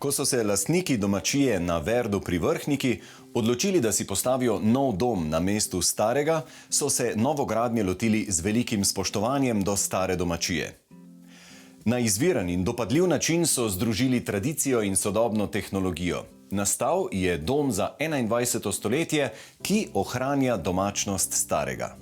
Ko so se lastniki domačije na Verdu pri Vrhniki odločili, da si postavijo nov dom na mestu starega, so se novogradnje lotili z velikim spoštovanjem do stare domačije. Na izviren in dopadljiv način so združili tradicijo in sodobno tehnologijo. Nastal je dom za 21. stoletje, ki ohranja domačnost starega.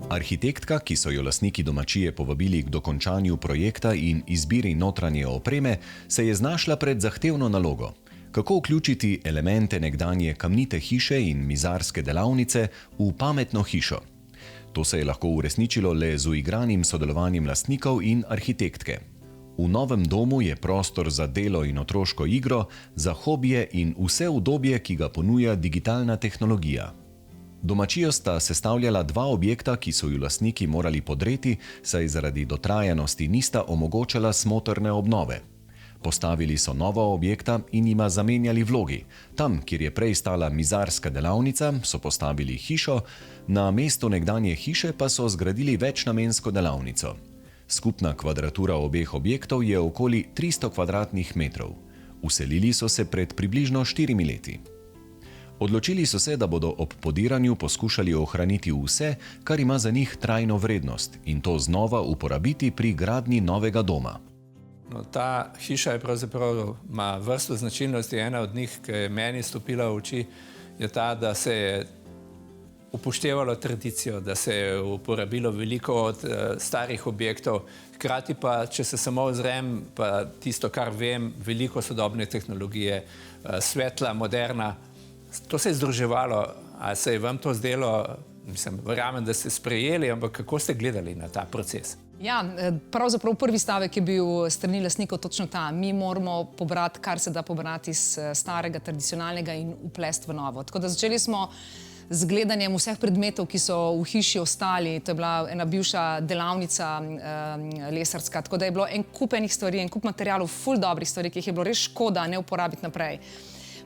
Arhitektka, ki so jo lastniki domačije povabili k dokončanju projekta in izbiri notranje opreme, se je znašla pred zahtevno nalogo. Kako vključiti elemente nekdanje kamnite hiše in mizarske delavnice v pametno hišo? To se je lahko uresničilo le z uigranim sodelovanjem lastnikov in arhitektke. V novem domu je prostor za delo in otroško igro, za hobije in vse udobje, ki ga ponuja digitalna tehnologija. Domačijo sta sestavljala dva objekta, ki so ju lastniki morali podreti, saj zaradi dotrajanosti nista omogočala smotrne obnove. Postavili so nova objekta in jima zamenjali vlogi. Tam, kjer je prej stala mizarska delavnica, so postavili hišo, na mestu nekdanje hiše pa so zgradili večnamensko delavnico. Skupna kvadratura obeh objektov je okoli 300 kvadratnih metrov. Vselili so se pred približno 4 leti. Odločili so se, da bodo ob podiranju poskušali ohraniti vse, kar ima za njih trajno vrednost, in to znova uporabiti pri gradnji novega doma. Ta hiša je pravzaprav ima vrsto značilnosti. Ena od njih, ki je meni stopila v oči, je ta, da se je upoštevalo tradicijo, da se je uporabilo veliko od starih objektov, hkrati pa, če se samo ozrem, pa tisto, kar vem, veliko sodobne tehnologije, svetla, moderna. To se je združevalo. A se je vam to zdelo, verjamem, da ste sprejeli, ampak kako ste gledali na ta proces? Ja, pravzaprav prvi stavek je bil strani lastnikov točno ta. Mi moramo pobrati, kar se da pobrati iz starega, tradicionalnega in uplesti v novo. Tako da začeli smo z gledanjem vseh predmetov, ki so v hiši ostali. To je bila ena bivša delavnica lesarska, tako da je bilo en kup enih stvari, en kup materialov, ful dobrih stvari, ki jih je bilo res škoda ne uporabiti naprej.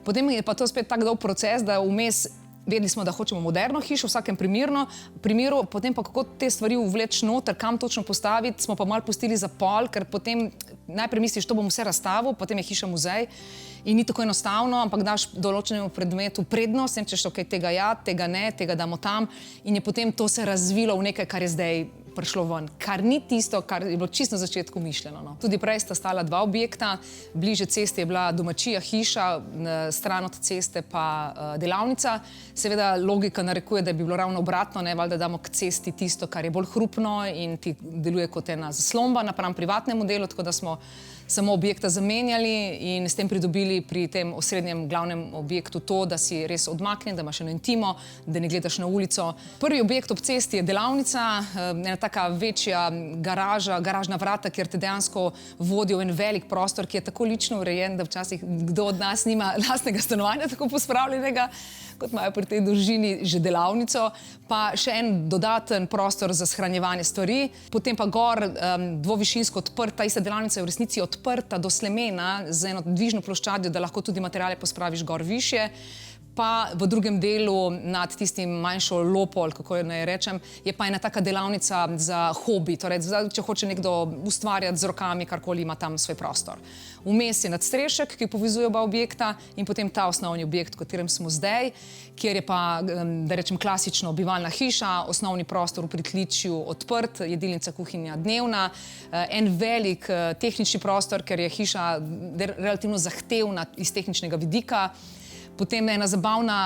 Potem je pa to spet tak dolg proces, da vmes vedeli smo, da hočemo moderno hišo, v vsakem primeru, potem pa kako te stvari uvleči noter, kam točno postaviti, smo pa malo pustili za pol, ker potem najprej misliš, to bom vse razstavil, potem je hiša muzej in ni tako enostavno, ampak daš določenemu predmetu prednost, in češ, ok, tega ja, tega ne, tega damo tam, in je potem to se razvilo v nekaj, kar je zdaj prišlo ven, kar ni tisto, kar je bilo čisto na začetku mišljeno. No. Tudi prej sta stala dva objekta, bliže ceste je bila domačija hiša, stran od ceste pa delavnica. Seveda logika narekuje, da bi bilo ravno obratno, ne, valjda damo k cesti tisto, kar je bolj hrupno in ti deluje kot ena zaslomba napram privatnemu delu, tako da smo samo objekta zamenjali in s tem pridobili pri tem osrednjem glavnem objektu to, da si res odmaknjen, da imaš eno intimo, da ne gledaš na ulico. Prvi objekt ob cesti je delavnica, ena taka večja garažna vrata, kjer te dejansko vodijo v en velik prostor, ki je tako lično urejen, da včasih kdo od nas nima lastnega stanovanja tako pospravljenega, kot imajo pri tej družini že delavnico, pa še en dodaten prostor za shranjevanje stvari. Potem pa gor dvovišinsko odprta, ista delavnica je v resnici odprta do slemena z eno dvižno ploščadjo, da lahko tudi materiale pospraviš gor višje. Pa v drugem delu nad tistim manjšo lopo, ali kako naj rečem, je pa ena taka delavnica za hobi, torej če hoče nekdo ustvarjati z rokami, karkoli ima tam svoj prostor. Vmes je nadstrešek, ki povezuje oba objekta, in potem ta osnovni objekt, v katerem smo zdaj, kjer je pa, da rečem, klasično bivalna hiša, osnovni prostor v pritličju odprt, jedilnica, kuhinja dnevna, en velik tehnični prostor, ker je hiša relativno zahtevna iz tehničnega vidika. Potem ena zabavna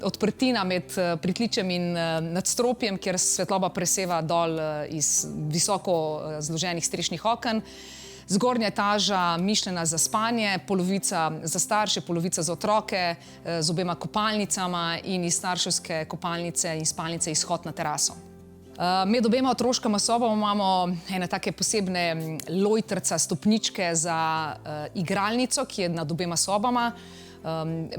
odprtina med pritličjem in nadstropjem, kjer svetloba preseva dol iz visoko zloženih strešnih oken. Zgornja etaža mišljena za spanje, polovica za starše, polovica za otroke, z obema kopalnicama in iz starševske kopalnice in spalnice izhod na teraso. Med obema otroškama sobama imamo ene take posebne lojtrca, stopničke za igralnico, ki je nad obema sobama.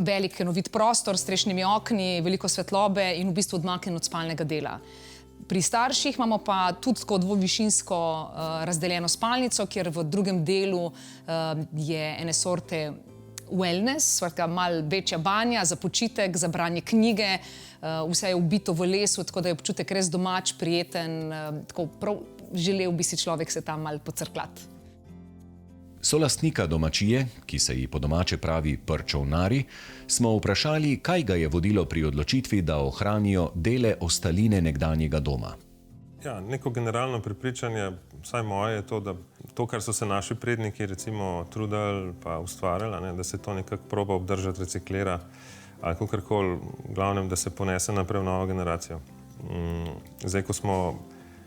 Velik enovit prostor s strešnimi okni, veliko svetlobe in v bistvu odmaknjen od spalnega dela. Pri starših imamo pa tudi tako dvovišinsko razdeljeno spalnico, kjer v drugem delu je ene sorte wellness, skratka malo večja banja za počitek, za branje knjige, vse je ubito v lesu, tako da je občutek res domač, prijeten, tako prav želel bi si človek se tam malo pocrkljati. Solastnika domačije, ki se ji po domače pravi Prčovnari, smo vprašali, kaj ga je vodilo pri odločitvi, da ohranijo dele ostaline nekdanjega doma. Ja, neko generalno prepričanje, vsaj moje, je to, da to, kar so se naši predniki recimo trudili pa ustvarjali, da se to nekako proba obdržati, reciklira ali kakorkoli, v glavnem, da se ponese naprej v novo generacijo. Zdaj, ko smo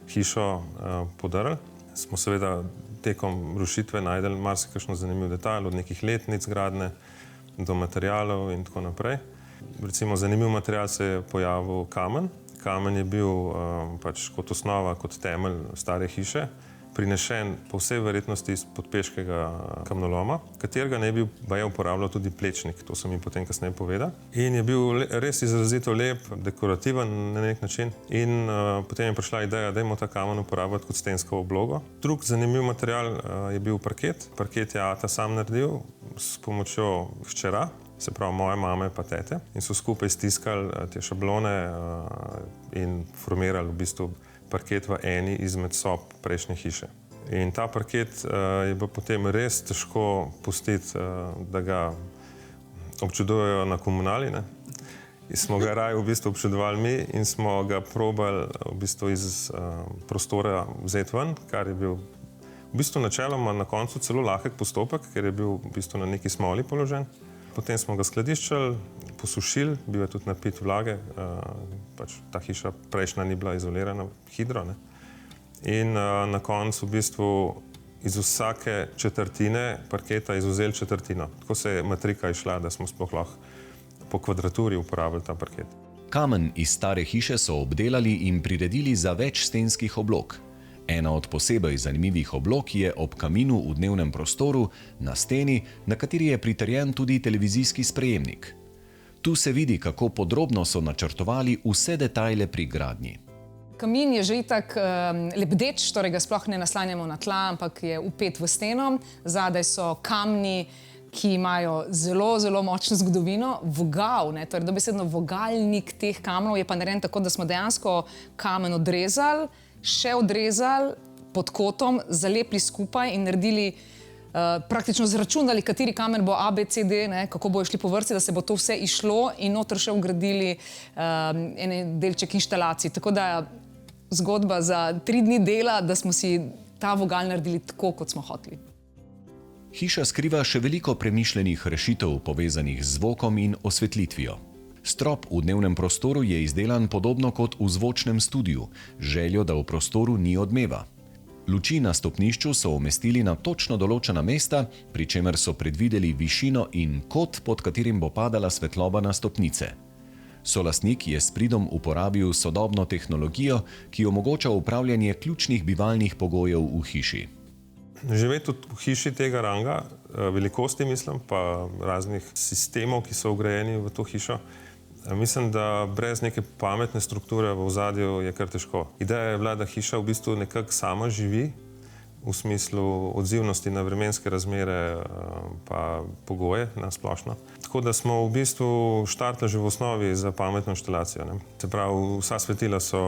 hišo podarili, smo seveda tekom rušitve najdeli marsikakšen zanimiv detajl, od nekih letnic gradnje do materialov in tako naprej. Recimo zanimiv material se je pojavil kamen. Kamen je bil pač kot osnova, kot temelj stare hiše, prinešen po vsej verjetnosti iz podpeškega kamnoloma, katerega ne bi baje uporabljal tudi Plečnik, to sem jim potem kasneje povedal. In je bil res izrazito lep, dekorativen na nek način in potem je prišla ideja, da dajmo ta kamen uporabljati kot stensko oblogo. Drug zanimiv material je bil parket. Parket je ata sam naredil s pomočjo hčera, se pravi moje mame pa tete, in so skupaj stiskali te šablone in formirali v bistvu parket v eni izmed sob prejšnje hiše. In ta parket je bilo potem res težko pustiti, da ga občudujejo na komunali, ne? In smo ga raje v bistvu občudovali mi in smo ga probali v bistvu iz prostora vzeti ven, kar je bil v bistvu načeloma na koncu celo lahek postopek, ker je bil v bistvu na neki smoli položen. Potem smo ga skladiščili, posušili, bil je tudi napit vlage, pač ta hiša prejšnja ni bila izolirana, hidro, ne? In na koncu v bistvu iz vsake četrtine parketa izvzeli četrtino. Tako se je matrika išla, da smo sploh lahko po kvadraturi uporabili ta parket. Kamen iz stare hiše so obdelali in priredili za več stenskih oblog. Ena od posebej zanimivih oblog je ob kaminu v dnevnem prostoru na steni, na kateri je pritrjen tudi televizijski sprejemnik. Tu se vidi, kako podrobno so načrtovali vse detajle pri gradnji. Kamin je že itak lebdeč, torej ga sploh ne naslanjamo na tla, ampak je vpet v steno. Zadaj so kamni, ki imajo zelo, zelo močno zgodovino. Vogal, torej dobesedno vogalnik teh kamnov je pa narejen tako, da smo dejansko kamen odrezali, še odrezali pod kotom, zalepili skupaj in naredili, praktično zračunali, kateri kamen bo A, B, C, D, kako bojo šli po vrsti, da se bo to vse išlo in noter še vgradili en delček inštalacij. Tako da zgodba za 3 dni dela, da smo si ta vogal naredili tako, kot smo hoteli. Hiša skriva še veliko premišljenih rešitev povezanih z zvokom in osvetlitvijo. Strop v dnevnem prostoru je izdelan podobno kot v zvočnem studiu, željo, da v prostoru ni odmeva. Luči na stopnišču so umestili na točno določena mesta, pri čemer so predvideli višino in kot, pod katerim bo padala svetloba na stopnice. Solastnik je s pridom uporabil sodobno tehnologijo, ki omogoča upravljanje ključnih bivalnih pogojev v hiši. Živeti v hiši tega ranga, velikosti mislim, pa raznih sistemov, ki so vgrajeni v to hišo, mislim, da brez neke pametne strukture v ozadju je kar težko. Ideja je bila, da hiša v bistvu nekako sama živi, v smislu odzivnosti na vremenske razmere pa pogoje na splošno. Tako da smo v bistvu štartali že v osnovi za pametno inštalacijo, ne? Se pravi, vsa svetila so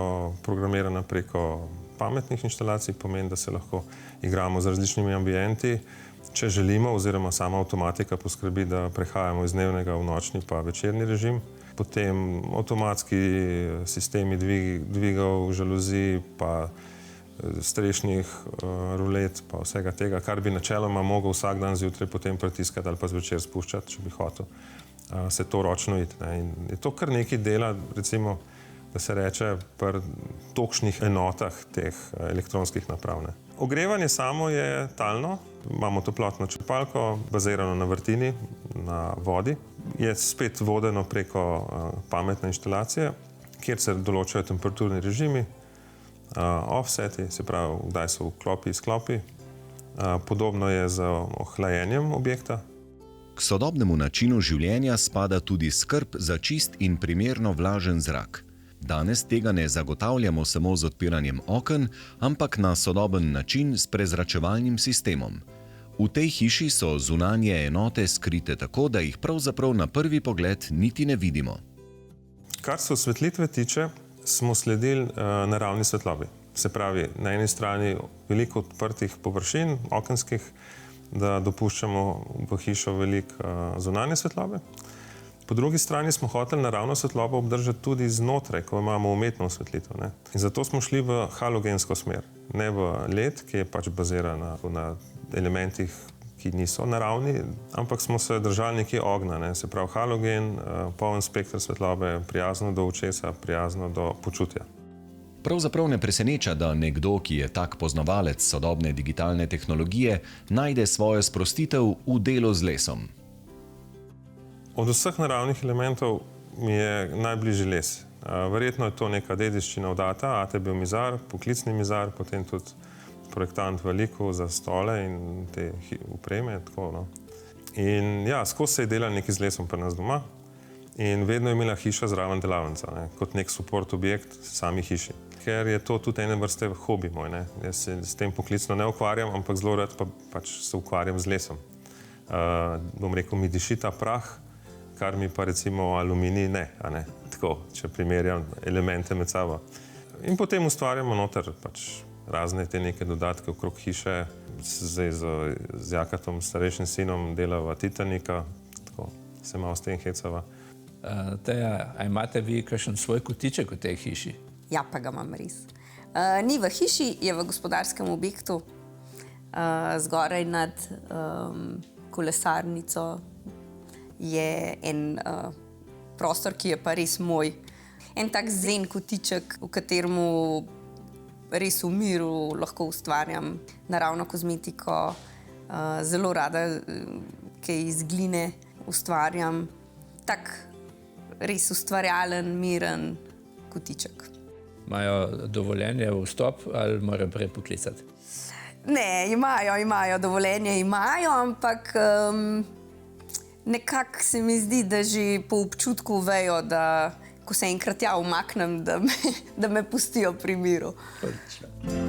programirana preko pametnih inštalacij, pomeni, da se lahko igramo z različnimi ambienti, če želimo, oziroma sama avtomatika poskrbi, da prehajamo iz dnevnega v nočni pa večerni režim. Potem avtomatski sistemi dvigov, žaluzij, pa strešnih rulet, pa vsega tega, kar bi načeloma mogel vsak dan zjutraj potem pritiskati ali pa zvečer spuščati, če bi hotel se to ročno iti. In je to kar nekaj dela, recimo, da se reče pri točnih enotah teh elektronskih naprav. Ogrevanje samo je talno, imamo toplotno črpalko, bazirano na vrtini, na vodi. Je spet vodeno preko pametne inštalacije, kjer se določajo temperaturni režimi, offseti, se pravi, kdaj so vklopi, izklopi. Podobno je z ohlajenjem objekta. K sodobnemu načinu življenja spada tudi skrb za čist in primerno vlažen zrak. Danes tega ne zagotavljamo samo z odpiranjem oken, ampak na sodoben način s prezračevalnim sistemom. V tej hiši so zunanje enote skrite tako, da jih pravzaprav na prvi pogled niti ne vidimo. Kar se osvetlitve tiče, smo sledili naravni svetlobi. Se pravi, na eni strani veliko odprtih površin, okenskih, da dopuščamo v hišo veliko zunanje svetlobe. Po drugi strani smo hoteli naravno svetlobo obdržati tudi znotraj, ko imamo umetno osvetlitev, ne. In zato smo šli v halogensko smer, ne v LED, ki je pač baziran na elementih, ki niso naravni, ampak smo se držali nekje ognja, ne. Se pravi halogen, poln spektr svetlobe, prijazno do očesa, prijazno do počutja. Pravzaprav ne preseneča, da nekdo, ki je tak poznavalec sodobne digitalne tehnologije, najde svojo sprostitev v delu z lesom. Od vseh naravnih elementov mi je najbližji les. Verjetno je to neka dediščina od ata, ate je bil mizar, poklicni mizar, potem tudi projektant veliko za stole in te opreme. Tako, no. In ja, skozi se je delal nekaj z lesom pri nas doma in vedno je imela hiša zraven delavnica, ne, kot nek support objekt sami hiši. Ker je to tudi ene vrste hobi moj, ne. Jaz se s tem poklicno ne ukvarjam, ampak zelo rad pač se ukvarjam z lesom. Bom rekel, mi diši ta prah, kar mi pa recimo aluminij ne, a ne, tako, če primerjam elemente med sabo. In potem ustvarjamo noter pač razne te neke dodatke okrog hiše, zdaj z Jakatom, starejšim sinom, delava Titanika, tako, se malo s tem hecava. Teja, a imate vi kakšen svoj kotiček v tej hiši? Ja, pa ga imam res. Ni v hiši, je v gospodarskem objektu, zgoraj nad kolesarnico, je en prostor, ki je pa res moj. En tak zen kotiček, v katerem res v miru lahko ustvarjam naravno kozmetiko. Zelo rada kaj iz gline ustvarjam. Tak res ustvarjalen, miren kotiček. Imajo dovoljenje v vstop ali morajo prej poklicati? Ne, imajo dovoljenje, ampak nekako se mi zdi, da že po občutku vejo, da ko se enkrat umaknem, da me pustijo pri miru. Odlično.